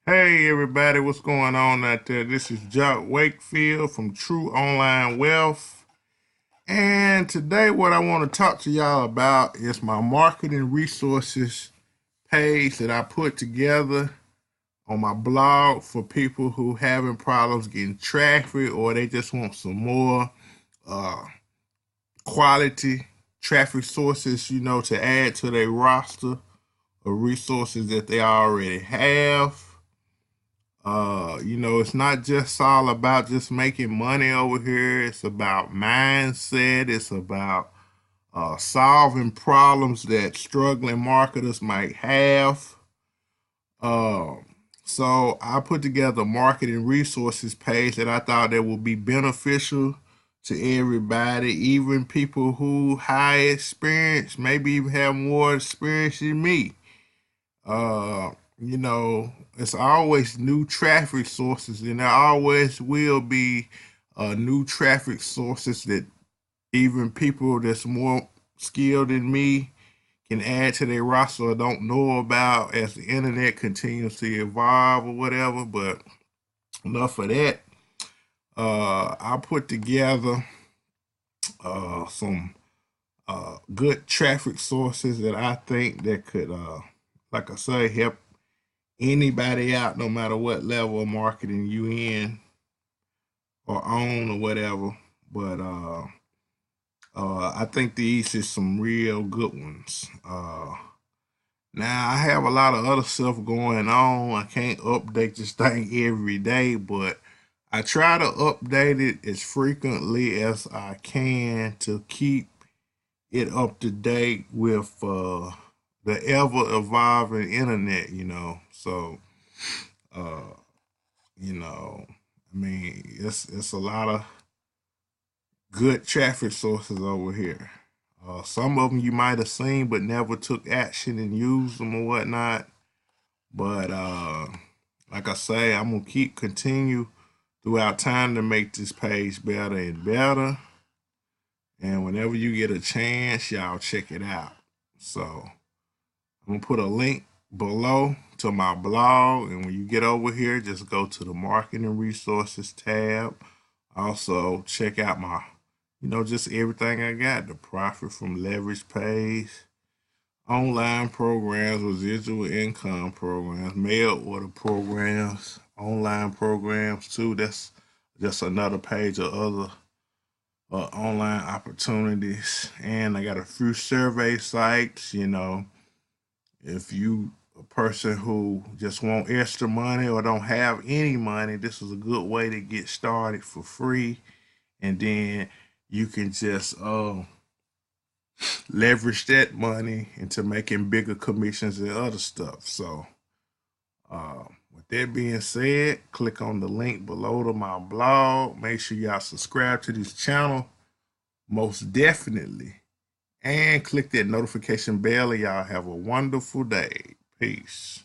Hey everybody, what's going on out there? This is Wakefield from True Online Wealth. And today what I want to talk to y'all about is my marketing resources page that I put together on my blog for people who having problems getting traffic or they just want some more uh, quality traffic sources, to add to their roster of resources that they already have. It's not just all about just making money over here. It's about mindset. It's about solving problems that struggling marketers might have. Um, so I put together a marketing resources page that I thought that would be beneficial to everybody, even people who high experience, maybe even have more experience than me. Uh, it's always new traffic sources, and there always will be new traffic sources that even people that's more skilled than me can add to their roster or don't know about as the internet continues to evolve or whatever. But enough of that. I put together some good traffic sources that I think that could, like I say, help anybody out, no matter what level of marketing you in or own or whatever. But I think these is some real good ones. Now I have a lot of other stuff going on. I can't update this thing every day, but I try to update it as frequently as I can to keep it up to date with the ever evolving internet. So uh, it's a lot of good traffic sources over here. Some of them you might have seen but never took action and used them or whatnot. But like I say, I'm gonna keep continue throughout time to make this page better and better. And whenever you get a chance, y'all check it out. So I'm gonna put a link below to my blog, and when you get over here, just go to the marketing resources tab. Also, check out my, just everything I got, the profit from leverage page, online programs, residual income programs, mail order programs, online programs too. That's just another page of other online opportunities. And I got a few survey sites, if you a person who just want extra money or don't have any money, this is a good way to get started for free. And then you can just leverage that money into making bigger commissions and other stuff. So with that being said, click on the link below to my blog. Make sure y'all subscribe to this channel, most definitely. And click that notification bell, and y'all have a wonderful day. Peace.